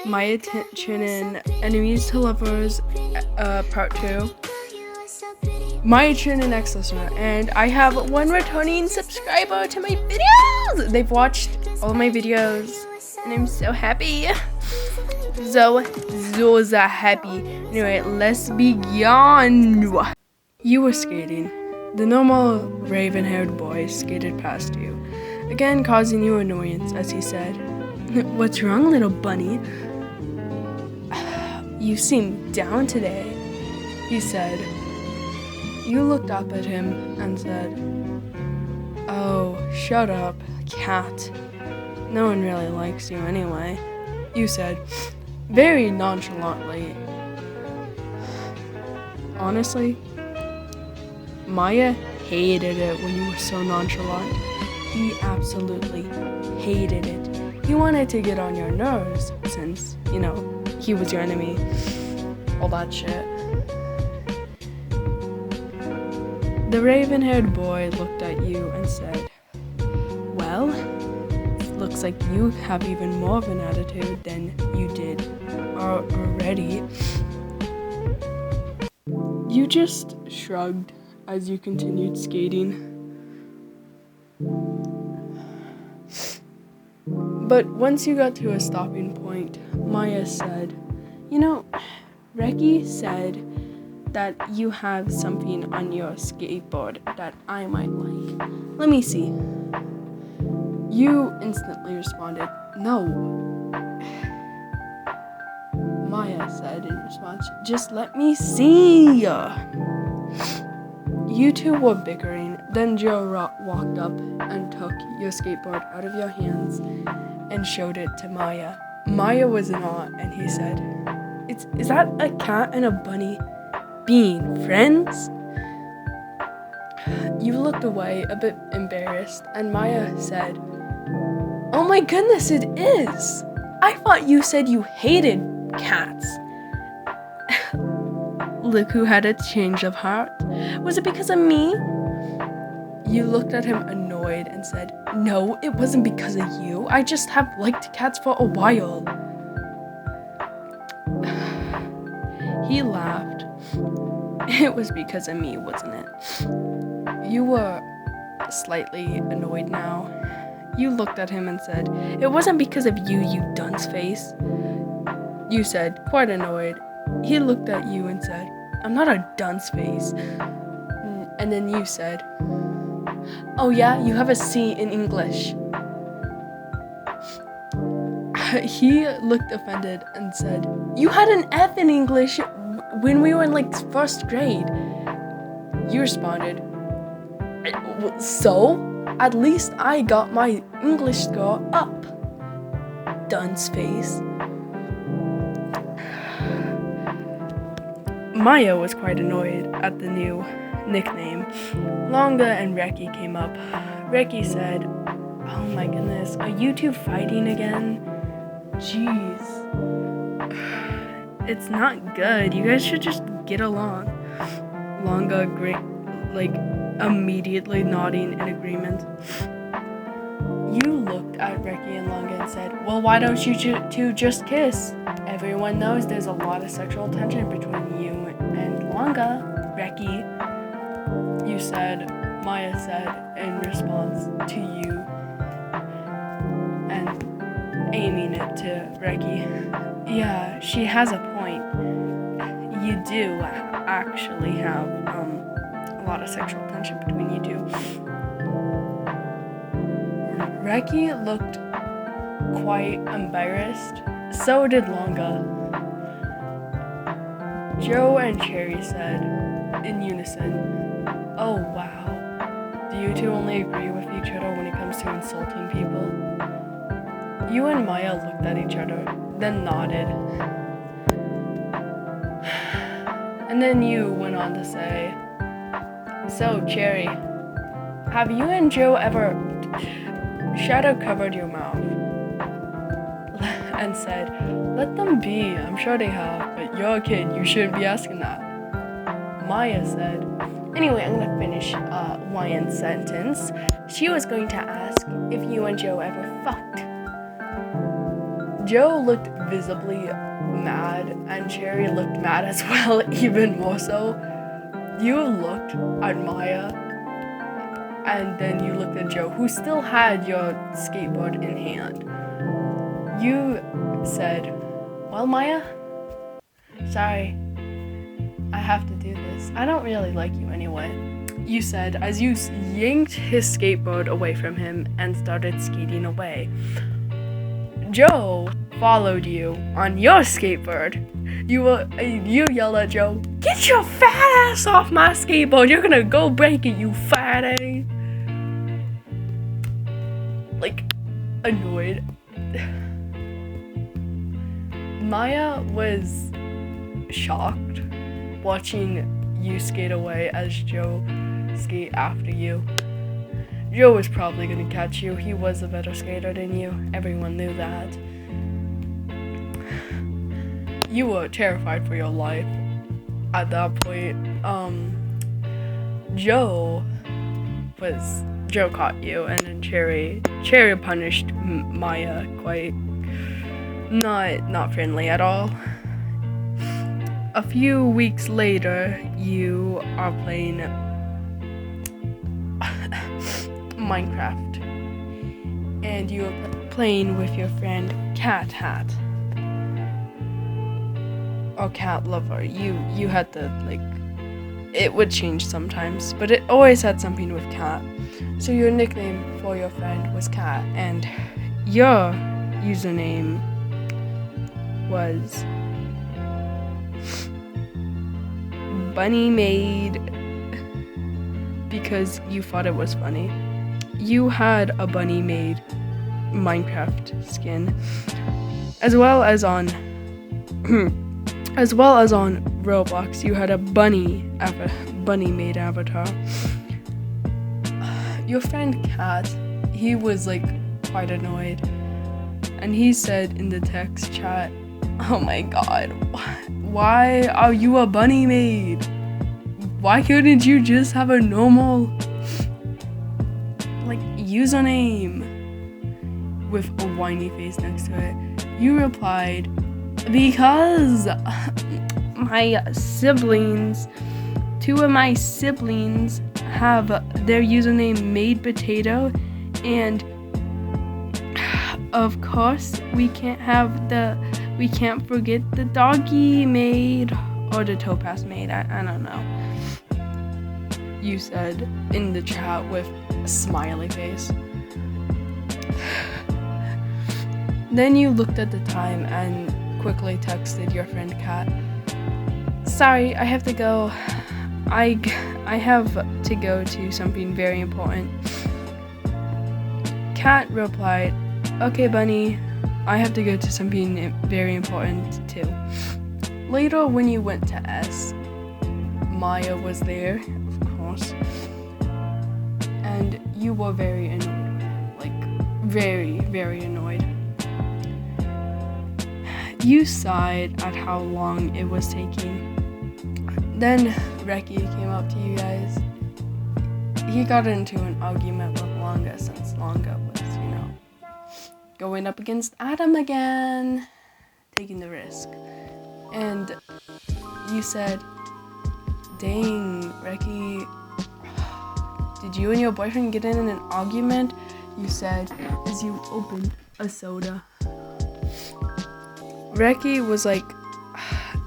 Miya chinen, enemies to lovers, part 2. Miya chinen ex listener, and I have one returning subscriber to my videos. They've watched all my videos, and I'm so happy. So happy. Anyway, let's begin. You were skating. The normal raven-haired boy skated past you, again causing you annoyance as he said, "What's wrong, little bunny? You seem down today," he said. You looked up at him and said, "Oh, shut up, cat. No one really likes you anyway," you said, very nonchalantly. Honestly, Miya hated it when you were so nonchalant. He absolutely hated it. He wanted to get on your nerves since, he was your enemy. All that shit. The raven-haired boy looked at you and said, "Well, looks like you have even more of an attitude than you did already." You just shrugged as you continued skating. But once you got to a stopping point, Miya said, Reki said that you have something on your skateboard that I might like. Let me see." You instantly responded, "No." Miya said in response, "Just let me see." You two were bickering. Then Joe walked up and took your skateboard out of your hands and showed it to Miya. Miya was in awe, and he said, Is that a cat and a bunny being friends?" You looked away, a bit embarrassed, and Miya said, "Oh my goodness, it is! I thought you said you hated cats." Look who had a change of heart. Was it because of me? You looked at him annoyed and said, "No, it wasn't because of you. I just have liked cats for a while." He laughed. "It was because of me, wasn't it?" You were slightly annoyed now. You looked at him and said, "It wasn't because of you, you dunce face." You said, quite annoyed. He looked at you and said, "I'm not a dunce face." And then you said, "Oh yeah, you have a C in English." He looked offended and said, "You had an F in English when we were in first grade." You responded, "So? At least I got my English score up, dunce face." Miya was quite annoyed at the new nickname. Longa and Reki came up. Reki said, "Oh my goodness, are you two fighting again? Jeez. It's not good. You guys should just get along." Longa immediately nodding in agreement. You looked at Reki and Longa and said, "Well, why don't you two just kiss? Everyone knows there's a lot of sexual tension between you and Longa, Reki." You said, Miya said in response to you, and aiming it to Reki, "Yeah, she has a point. You do actually have a lot of sexual tension between you two." Reki looked quite embarrassed. So did Longa. Joe and Cherry said in unison, "Oh wow. Do you two only agree with each other when it comes to insulting people?" You and Miya looked at each other, then nodded. And then you went on to say, "So, Cherry, have you and Joe ever shadow covered your mouth?" And said, "Let them be, I'm sure they have, but you're a kid, you shouldn't be asking that." Miya said, anyway, I'm gonna finish Ryan's sentence. She was going to ask if you and Joe ever fucked. Joe looked visibly mad, and Cherry looked mad as well, even more so. You looked at Miya, and then you looked at Joe, who still had your skateboard in hand. You said, "Well, Miya, sorry, I have to do this. I don't really like you anyway," you said as you yanked his skateboard away from him and started skating away. Joe followed you on your skateboard. You yelled at Joe, "Get your fat ass off my skateboard! You're gonna go break it, you fat ass!" Like, annoyed. Miya was shocked watching you skate away as Joe skate after you. Joe was probably gonna catch you. He was a better skater than you. Everyone knew that. You were terrified for your life at that point. Joe caught you, and then Cherry punished Miya quite not friendly at all. A few weeks later, you are playing Minecraft, and you are playing with your friend Cat Hat, or Cat Lover. You had to, like, it would change sometimes, but it always had something with cat. So your nickname for your friend was Cat, and your username was Bunny Made, because you thought it was funny. You had a Bunny Made Minecraft skin, as well as on Roblox. You had a bunny made avatar. Your friend Cat, he was like quite annoyed, and he said in the text chat, "Oh my god, why are you a bunny maid? Why couldn't you just have a normal, like, username?" With a whiny face next to it. You replied, "Because two of my siblings have their username Made Potato, and of course we can't forget the Doggy Maid, or the Topaz Maid, I don't know," you said in the chat with a smiley face. Then you looked at the time and quickly texted your friend Kat, "Sorry, I have to go. I have to go to something very important." Kat replied, "Okay, Bunny, I have to go to something very important too." Later, when you went to S, Miya was there, of course, and you were very annoyed, like very, very annoyed. You sighed at how long it was taking. Then Reki came up to you guys. He got into an argument with Longa, since Longa was, going up against Adam again, taking the risk. And you said, "Dang, Reki, did you and your boyfriend get in an argument?" you said as you opened a soda. Reki was like,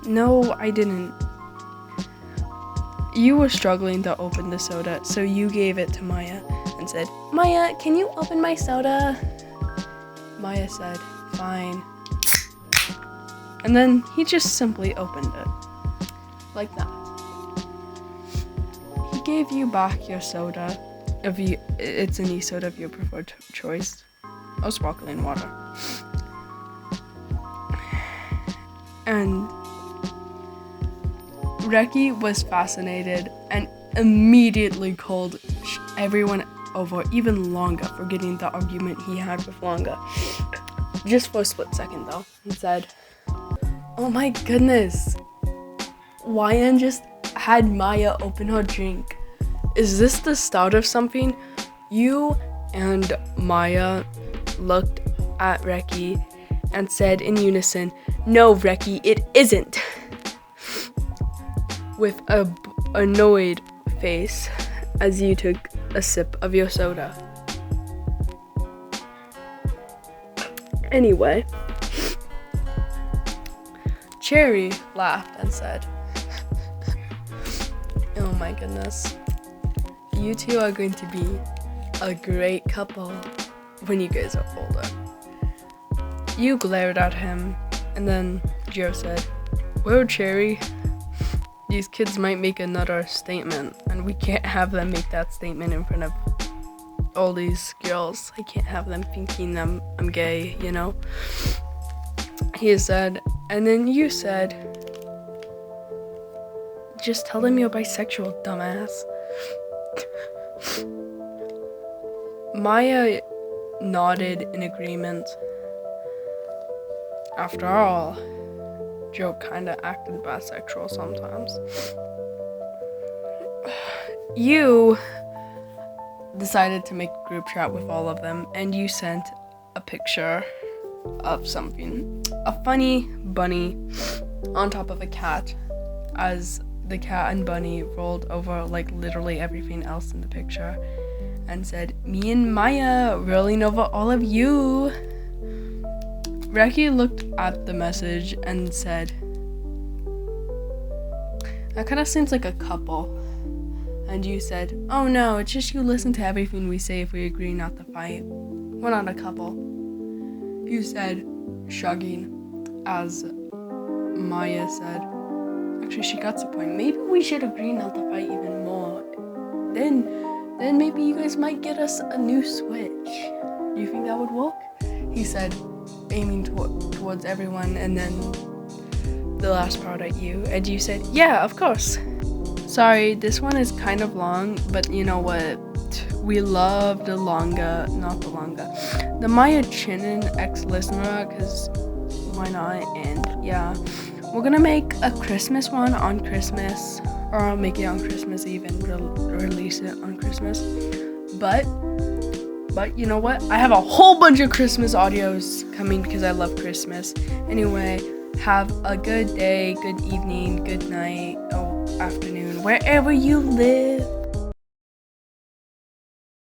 "No, I didn't." You were struggling to open the soda, so you gave it to Miya and said, "Miya, can you open my soda?" Miya said, "Fine." And then he just simply opened it. Like that. He gave you back your soda. It's any soda of your preferred choice. Or sparkling water. And Reki was fascinated and immediately called everyone over, even Longa, for getting the argument he had with Longa. Just for a split second though, and said, "Oh my goodness, YN just had Miya open her drink. Is this the start of something?" You and Miya looked at Reki, and said in unison, "No, Reki, it isn't." With a annoyed face as you took a sip of your soda. Anyway, Cherry laughed and said, "Oh my goodness, you two are going to be a great couple when you guys are older." You glared at him, and then Joe said, "Well, Cherry, these kids might make another statement, and we can't have them make that statement in front of all these girls. I can't have them thinking I'm gay, you know?" He said, and then you said, "Just tell them you're bisexual, dumbass." Miya nodded in agreement. After all, Joe kinda acted bisexual sometimes. You decided to make a group chat with all of them, and you sent a picture of something. A funny bunny on top of a cat, as the cat and bunny rolled over like literally everything else in the picture, and said, "Me and Miya rolling over all of you." Reki looked at the message and said, "That kind of seems like a couple." And you said, "Oh no, it's just you listen to everything we say if we agree not to fight. We're not a couple." You said, shrugging, as Miya said, "Actually, she got the point. Maybe we should agree not to fight even more. Then maybe you guys might get us a new Switch. Do you think that would work?" He said, aiming towards everyone, and then the last part at you. And you said, "Yeah, of course." Sorry, this one is kind of long, but you know what? We love the Miya chinen ex-listener, because why not? And yeah, we're gonna make a Christmas one on Christmas, or I'll make it on Christmas Eve and release it on Christmas. But you know what? I have a whole bunch of Christmas audios coming because I love Christmas. Anyway, have a good day, good evening, good night, or afternoon, wherever you live.